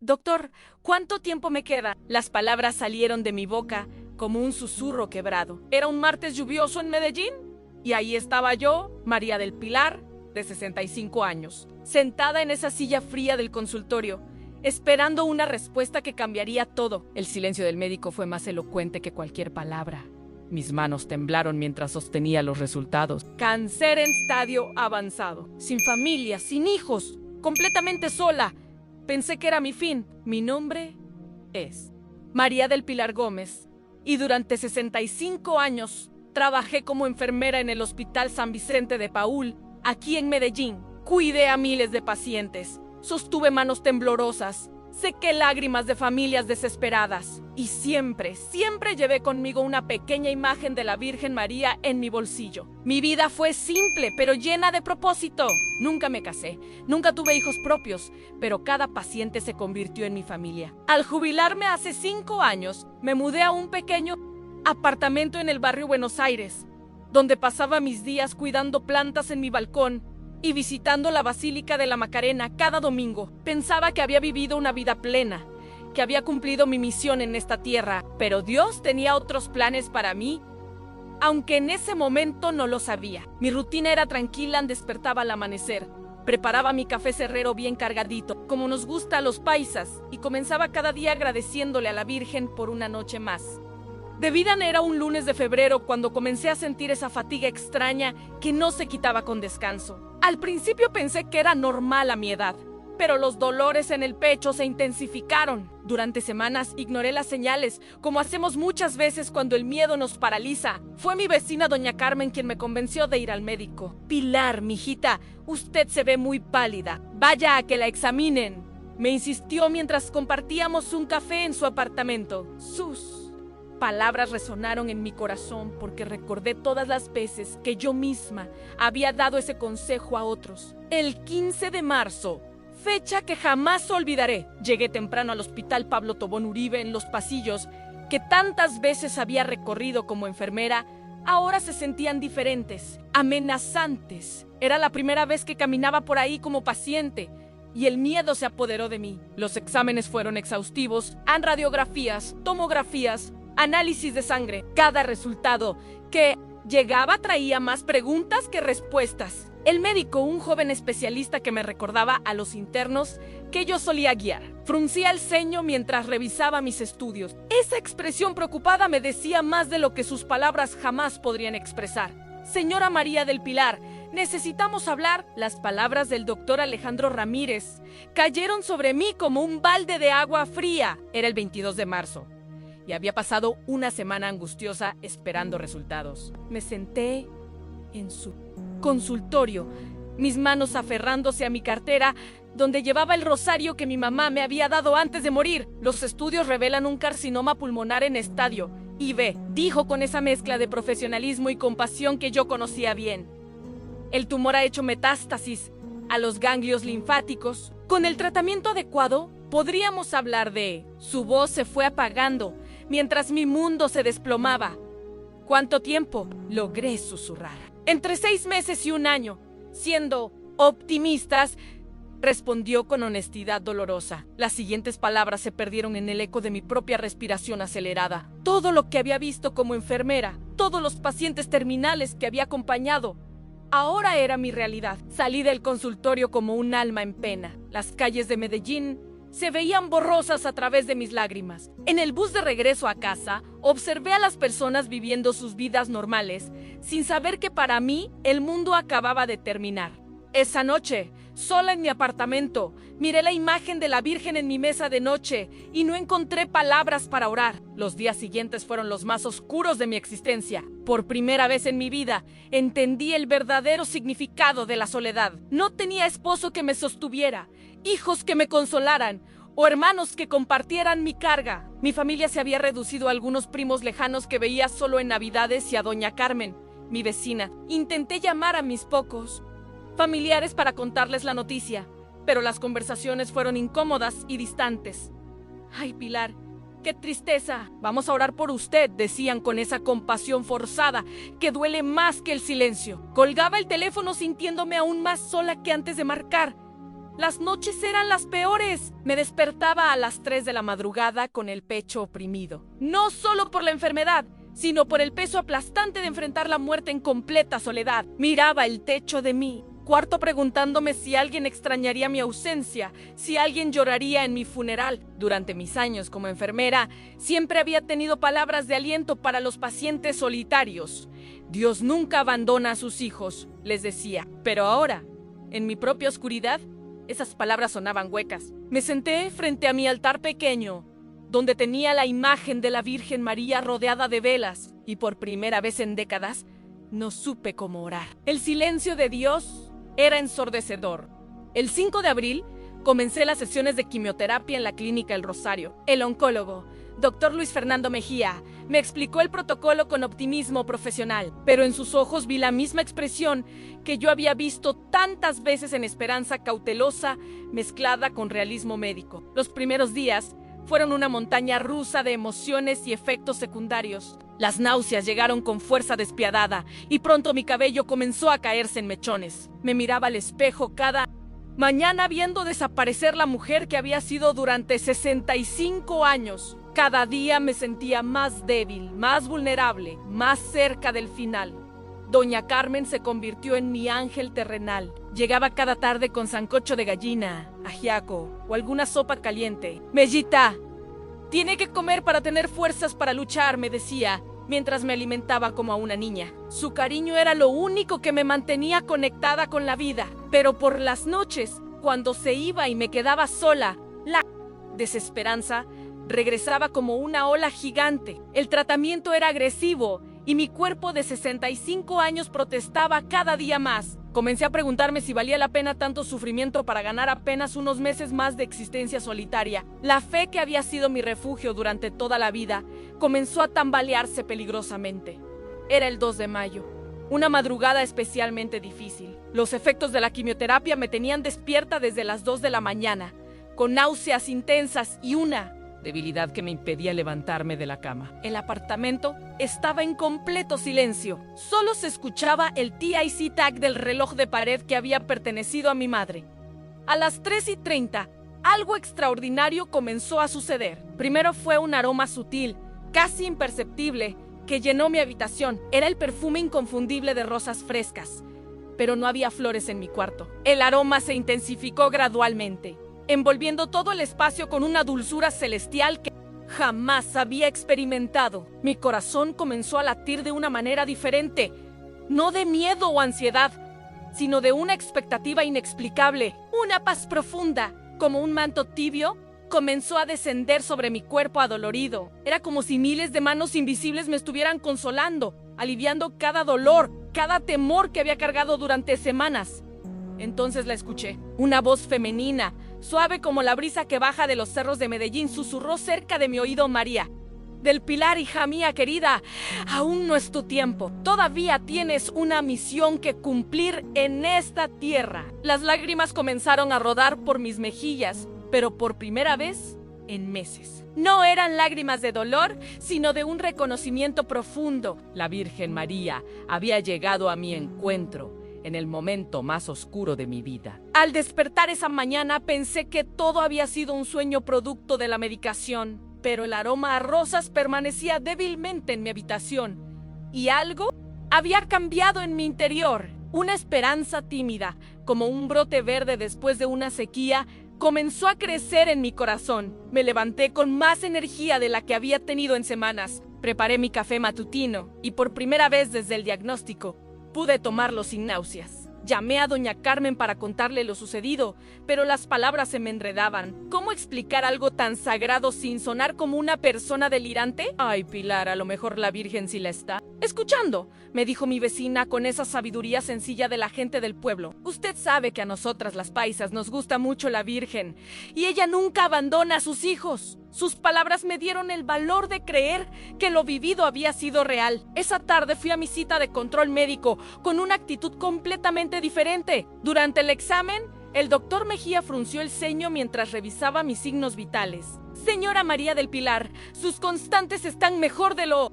Doctor, ¿cuánto tiempo me queda? Las palabras salieron de mi boca como un susurro quebrado. Era un martes lluvioso en Medellín y ahí estaba yo, María del Pilar, de 65 años, sentada en esa silla fría del consultorio, esperando una respuesta que cambiaría todo. El silencio del médico fue más elocuente que cualquier palabra. Mis manos temblaron mientras sostenía los resultados. Cáncer en estadio avanzado. Sin familia, sin hijos, completamente sola. Pensé que era mi fin. Mi nombre es María del Pilar Gómez. Y durante 65 años trabajé como enfermera en el Hospital San Vicente de Paúl, aquí en Medellín. Cuidé a miles de pacientes. Sostuve manos temblorosas. Sequé lágrimas de familias desesperadas. Y siempre llevé conmigo una pequeña imagen de la Virgen María en mi bolsillo. Mi vida fue simple, pero llena de propósito. Nunca me casé, nunca tuve hijos propios, pero cada paciente se convirtió en mi familia. Al jubilarme hace 5 años, me mudé a un pequeño apartamento en el barrio Buenos Aires, donde pasaba mis días cuidando plantas en mi balcón y visitando la Basílica de la Macarena cada domingo. Pensaba que había vivido una vida plena, que había cumplido mi misión en esta tierra, pero Dios tenía otros planes para mí, aunque en ese momento no lo sabía. Mi rutina era tranquila, despertaba al amanecer, preparaba mi café cerrero bien cargadito, como nos gusta a los paisas, y comenzaba cada día agradeciéndole a la Virgen por una noche más. De vida era un lunes de febrero cuando comencé a sentir esa fatiga extraña que no se quitaba con descanso. Al principio pensé que era normal a mi edad, pero los dolores en el pecho se intensificaron. Durante semanas ignoré las señales, como hacemos muchas veces cuando el miedo nos paraliza. Fue mi vecina doña Carmen quien me convenció de ir al médico. Pilar, mijita, usted se ve muy pálida. Vaya a que la examinen, me insistió mientras compartíamos un café en su apartamento. Sus palabras resonaron en mi corazón porque recordé todas las veces que yo misma había dado ese consejo a otros. El 15 de marzo, fecha que jamás olvidaré, llegué temprano al Hospital Pablo Tobón Uribe. En los pasillos que tantas veces había recorrido como enfermera, ahora se sentían diferentes, amenazantes. Era la primera vez que caminaba por ahí como paciente y el miedo se apoderó de mí. Los exámenes fueron exhaustivos, radiografías, tomografías, análisis de sangre. Cada resultado que llegaba traía más preguntas que respuestas. El médico, un joven especialista que me recordaba a los internos que yo solía guiar, fruncía el ceño mientras revisaba mis estudios. Esa expresión preocupada me decía más de lo que sus palabras jamás podrían expresar. Señora María del Pilar, necesitamos hablar. Las palabras del doctor Alejandro Ramírez cayeron sobre mí como un balde de agua fría. Era el 22 de marzo. Y había pasado una semana angustiosa esperando resultados. Me senté en su consultorio, mis manos aferrándose a mi cartera, donde llevaba el rosario que mi mamá me había dado antes de morir. Los estudios revelan un carcinoma pulmonar en estadio IB, dijo con esa mezcla de profesionalismo y compasión que yo conocía bien. El tumor ha hecho metástasis a los ganglios linfáticos. Con el tratamiento adecuado, podríamos hablar de... Su voz se fue apagando mientras mi mundo se desplomaba. ¿Cuánto tiempo? Logré susurrar. Entre 6 meses y 1 año. Siendo optimistas, respondió con honestidad dolorosa. Las siguientes palabras se perdieron en el eco de mi propia respiración acelerada. Todo lo que había visto como enfermera, todos los pacientes terminales que había acompañado, ahora era mi realidad. Salí del consultorio como un alma en pena. Las calles de Medellín se veían borrosas a través de mis lágrimas. En el bus de regreso a casa, observé a las personas viviendo sus vidas normales, sin saber que para mí el mundo acababa de terminar. Esa noche, sola en mi apartamento, miré la imagen de la Virgen en mi mesa de noche y no encontré palabras para orar. Los días siguientes fueron los más oscuros de mi existencia. Por primera vez en mi vida, entendí el verdadero significado de la soledad. No tenía esposo que me sostuviera, hijos que me consolaran o hermanos que compartieran mi carga. Mi familia se había reducido a algunos primos lejanos que veía solo en Navidades y a doña Carmen, mi vecina. Intenté llamar a mis pocos familiares para contarles la noticia, pero las conversaciones fueron incómodas y distantes. Ay, Pilar, ¡qué tristeza! Vamos a orar por usted, decían con esa compasión forzada que duele más que el silencio. Colgaba el teléfono sintiéndome aún más sola que antes de marcar. Las noches eran las peores. Me despertaba a las 3 de la madrugada con el pecho oprimido. No solo por la enfermedad, sino por el peso aplastante de enfrentar la muerte en completa soledad. Miraba el techo de mi cuarto preguntándome si alguien extrañaría mi ausencia, si alguien lloraría en mi funeral. Durante mis años como enfermera, siempre había tenido palabras de aliento para los pacientes solitarios. Dios nunca abandona a sus hijos, les decía. Pero ahora, en mi propia oscuridad, esas palabras sonaban huecas. Me senté frente a mi altar pequeño, donde tenía la imagen de la Virgen María rodeada de velas, y por primera vez en décadas, no supe cómo orar. El silencio de Dios era ensordecedor. El 5 de abril comencé las sesiones de quimioterapia en la clínica El Rosario. El oncólogo, Dr. Luis Fernando Mejía, me explicó el protocolo con optimismo profesional, pero en sus ojos vi la misma expresión que yo había visto tantas veces en esperanza cautelosa mezclada con realismo médico. Los primeros días fueron una montaña rusa de emociones y efectos secundarios. Las náuseas llegaron con fuerza despiadada y pronto mi cabello comenzó a caerse en mechones. Me miraba al espejo cada mañana viendo desaparecer la mujer que había sido durante 65 años. Cada día me sentía más débil, más vulnerable, más cerca del final. Doña Carmen se convirtió en mi ángel terrenal. Llegaba cada tarde con sancocho de gallina, ajiaco o alguna sopa caliente. Mellita, tiene que comer para tener fuerzas para luchar, me decía, mientras me alimentaba como a una niña. Su cariño era lo único que me mantenía conectada con la vida. Pero por las noches, cuando se iba y me quedaba sola, la desesperanza regresaba como una ola gigante. El tratamiento era agresivo y mi cuerpo de 65 años protestaba cada día más. Comencé a preguntarme si valía la pena tanto sufrimiento para ganar apenas unos meses más de existencia solitaria. La fe que había sido mi refugio durante toda la vida comenzó a tambalearse peligrosamente. Era el 2 de mayo, una madrugada especialmente difícil. Los efectos de la quimioterapia me tenían despierta desde las 2 de la mañana, con náuseas intensas y una debilidad que me impedía levantarme de la cama. El apartamento estaba en completo silencio. Solo se escuchaba el TIC tag del reloj de pared que había pertenecido a mi madre. A las 3:30, algo extraordinario comenzó a suceder. Primero fue un aroma sutil, casi imperceptible, que llenó mi habitación. Era el perfume inconfundible de rosas frescas, pero no había flores en mi cuarto. El aroma se intensificó gradualmente, envolviendo todo el espacio con una dulzura celestial que jamás había experimentado. Mi corazón comenzó a latir de una manera diferente, no de miedo o ansiedad, sino de una expectativa inexplicable. Una paz profunda, como un manto tibio, comenzó a descender sobre mi cuerpo adolorido. Era como si miles de manos invisibles me estuvieran consolando, aliviando cada dolor, cada temor que había cargado durante semanas. Entonces la escuché. Una voz femenina, suave como la brisa que baja de los cerros de Medellín, susurró cerca de mi oído: María del Pilar, hija mía querida, aún no es tu tiempo. Todavía tienes una misión que cumplir en esta tierra. Las lágrimas comenzaron a rodar por mis mejillas, pero por primera vez en meses. No eran lágrimas de dolor, sino de un reconocimiento profundo. La Virgen María había llegado a mi encuentro en el momento más oscuro de mi vida. Al despertar esa mañana pensé que todo había sido un sueño producto de la medicación, pero el aroma a rosas permanecía débilmente en mi habitación y algo había cambiado en mi interior. Una esperanza tímida, como un brote verde después de una sequía, comenzó a crecer en mi corazón. Me levanté con más energía de la que había tenido en semanas. Preparé mi café matutino y por primera vez desde el diagnóstico pude tomarlo sin náuseas. Llamé a doña Carmen para contarle lo sucedido, pero las palabras se me enredaban. ¿Cómo explicar algo tan sagrado sin sonar como una persona delirante? Ay, Pilar, a lo mejor la Virgen sí la está escuchando, me dijo mi vecina con esa sabiduría sencilla de la gente del pueblo. Usted sabe que a nosotras las paisas nos gusta mucho la Virgen, y ella nunca abandona a sus hijos. Sus palabras me dieron el valor de creer que lo vivido había sido real. Esa tarde fui a mi cita de control médico con una actitud completamente diferente. Durante el examen, el doctor Mejía frunció el ceño mientras revisaba mis signos vitales. Señora María del Pilar, sus constantes están mejor de lo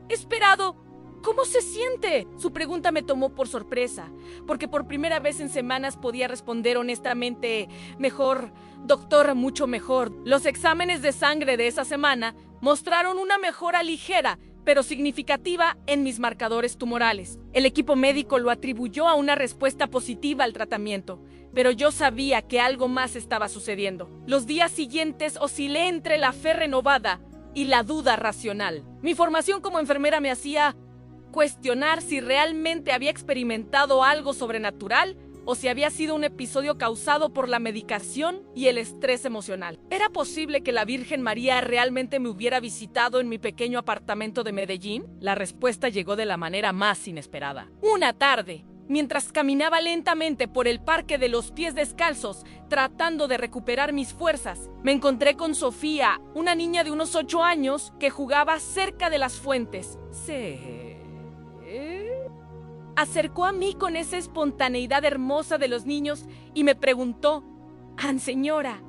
esperado. ¿Cómo se siente? Su pregunta me tomó por sorpresa, porque por primera vez en semanas podía responder honestamente, mejor, doctor, mucho mejor. Los exámenes de sangre de esa semana mostraron una mejora ligera, pero significativa en mis marcadores tumorales. El equipo médico lo atribuyó a una respuesta positiva al tratamiento, pero yo sabía que algo más estaba sucediendo. Los días siguientes oscilé entre la fe renovada y la duda racional. Mi formación como enfermera me hacía cuestionar si realmente había experimentado algo sobrenatural o si había sido un episodio causado por la medicación y el estrés emocional. ¿Era posible que la Virgen María realmente me hubiera visitado en mi pequeño apartamento de Medellín? La respuesta llegó de la manera más inesperada. Una tarde, mientras caminaba lentamente por el parque de los pies descalzos, tratando de recuperar mis fuerzas, me encontré con Sofía, una niña de unos 8 años que jugaba cerca de las fuentes. Se acercó a mí con esa espontaneidad hermosa de los niños y me preguntó: señora,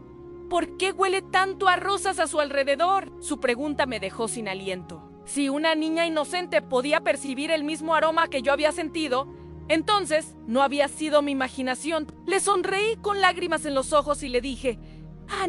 ¿por qué huele tanto a rosas a su alrededor? Su pregunta me dejó sin aliento. Si una niña inocente podía percibir el mismo aroma que yo había sentido, entonces no había sido mi imaginación. Le sonreí con lágrimas en los ojos y le dije: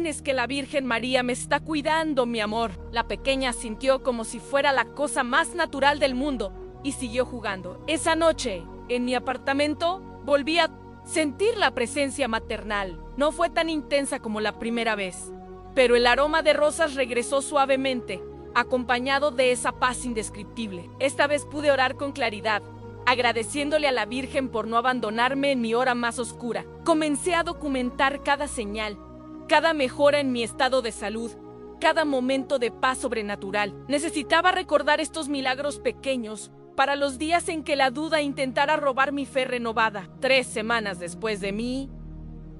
es que la Virgen María me está cuidando, mi amor. La pequeña sintió como si fuera la cosa más natural del mundo y siguió jugando. Esa noche, en mi apartamento, volví a sentir la presencia maternal. No fue tan intensa como la primera vez, pero el aroma de rosas regresó suavemente, acompañado de esa paz indescriptible. Esta vez pude orar con claridad, agradeciéndole a la Virgen por no abandonarme en mi hora más oscura. Comencé a documentar cada señal, cada mejora en mi estado de salud, cada momento de paz sobrenatural. Necesitaba recordar estos milagros pequeños para los días en que la duda intentara robar mi fe renovada. 3 semanas después de mi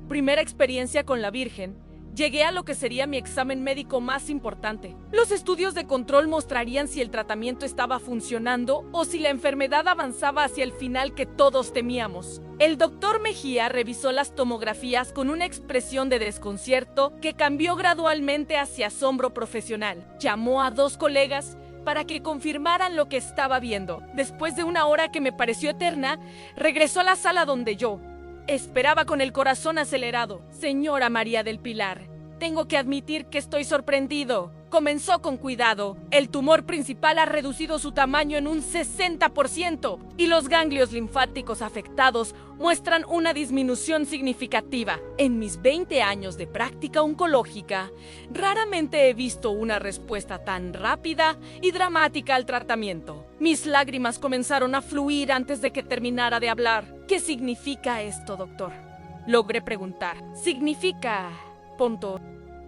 primera experiencia con la Virgen, llegué a lo que sería mi examen médico más importante. Los estudios de control mostrarían si el tratamiento estaba funcionando o si la enfermedad avanzaba hacia el final que todos temíamos. El doctor Mejía revisó las tomografías con una expresión de desconcierto que cambió gradualmente hacia asombro profesional. Llamó a 2 colegas para que confirmaran lo que estaba viendo. Después de una hora que me pareció eterna, regresó a la sala donde yo esperaba con el corazón acelerado. Señora María del Pilar, tengo que admitir que estoy sorprendido. Comenzó con cuidado. El tumor principal ha reducido su tamaño en un 60% y los ganglios linfáticos afectados muestran una disminución significativa. En mis 20 años de práctica oncológica, raramente he visto una respuesta tan rápida y dramática al tratamiento. Mis lágrimas comenzaron a fluir antes de que terminara de hablar. ¿Qué significa esto, doctor?, logré preguntar. Significa,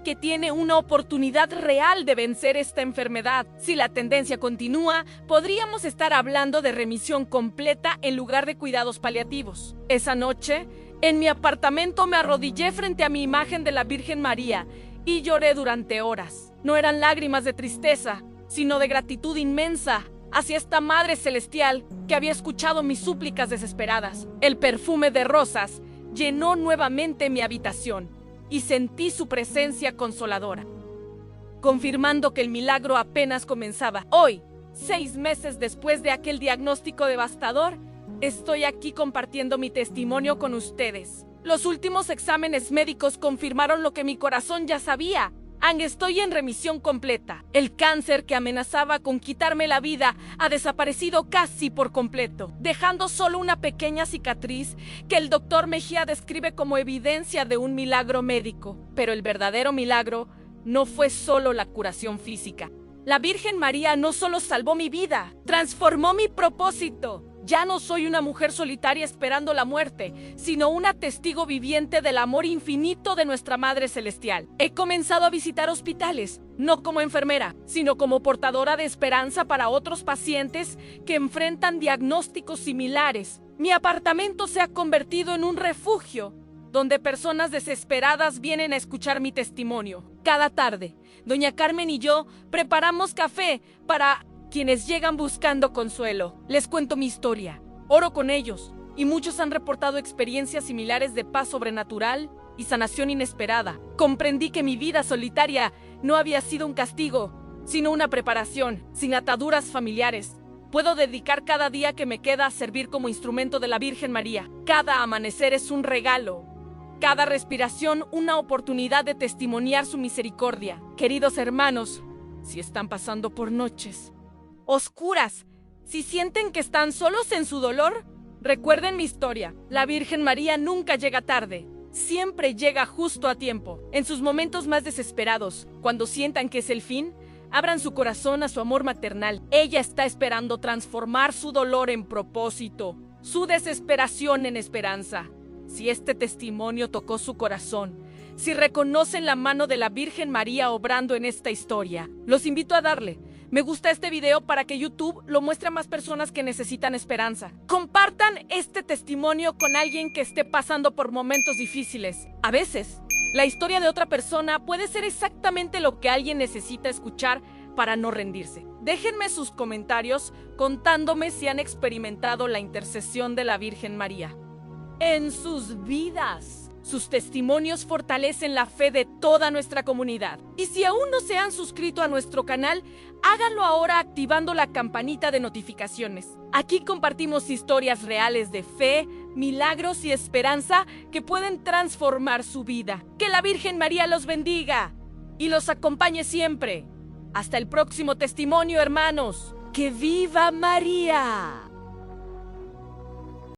que tiene una oportunidad real de vencer esta enfermedad. Si la tendencia continúa, podríamos estar hablando de remisión completa en lugar de cuidados paliativos. Esa noche, en mi apartamento me arrodillé frente a mi imagen de la Virgen María y lloré durante horas. No eran lágrimas de tristeza, sino de gratitud inmensa hacia esta Madre Celestial que había escuchado mis súplicas desesperadas. El perfume de rosas llenó nuevamente mi habitación y sentí su presencia consoladora, confirmando que el milagro apenas comenzaba. Hoy, 6 meses después de aquel diagnóstico devastador, estoy aquí compartiendo mi testimonio con ustedes. Los últimos exámenes médicos confirmaron lo que mi corazón ya sabía. Estoy en remisión completa. El cáncer que amenazaba con quitarme la vida ha desaparecido casi por completo, dejando solo una pequeña cicatriz que el doctor Mejía describe como evidencia de un milagro médico. Pero el verdadero milagro no fue solo la curación física. La Virgen María no solo salvó mi vida, transformó mi propósito. Ya no soy una mujer solitaria esperando la muerte, sino una testigo viviente del amor infinito de nuestra Madre Celestial. He comenzado a visitar hospitales, no como enfermera, sino como portadora de esperanza para otros pacientes que enfrentan diagnósticos similares. Mi apartamento se ha convertido en un refugio, donde personas desesperadas vienen a escuchar mi testimonio. Cada tarde, doña Carmen y yo preparamos café para quienes llegan buscando consuelo. Les cuento mi historia, oro con ellos, y muchos han reportado experiencias similares de paz sobrenatural y sanación inesperada. Comprendí que mi vida solitaria no había sido un castigo, sino una preparación, sin ataduras familiares. Puedo dedicar cada día que me queda a servir como instrumento de la Virgen María. Cada amanecer es un regalo. Cada respiración una oportunidad de testimoniar su misericordia. Queridos hermanos, si están pasando por noches oscuras, si sienten que están solos en su dolor, recuerden mi historia. La Virgen María nunca llega tarde. Siempre llega justo a tiempo. En sus momentos más desesperados, cuando sientan que es el fin, abran su corazón a su amor maternal. Ella está esperando transformar su dolor en propósito, su desesperación en esperanza. Si este testimonio tocó su corazón, si reconocen la mano de la Virgen María obrando en esta historia, los invito a darle me gusta a este video para que YouTube lo muestre a más personas que necesitan esperanza. Compartan este testimonio con alguien que esté pasando por momentos difíciles. A veces, la historia de otra persona puede ser exactamente lo que alguien necesita escuchar para no rendirse. Déjenme sus comentarios contándome si han experimentado la intercesión de la Virgen María en sus vidas. Sus testimonios fortalecen la fe de toda nuestra comunidad. Y si aún no se han suscrito a nuestro canal, háganlo ahora activando la campanita de notificaciones. Aquí compartimos historias reales de fe, milagros y esperanza que pueden transformar su vida. Que la Virgen María los bendiga y los acompañe siempre. Hasta el próximo testimonio, hermanos. ¡Que viva María!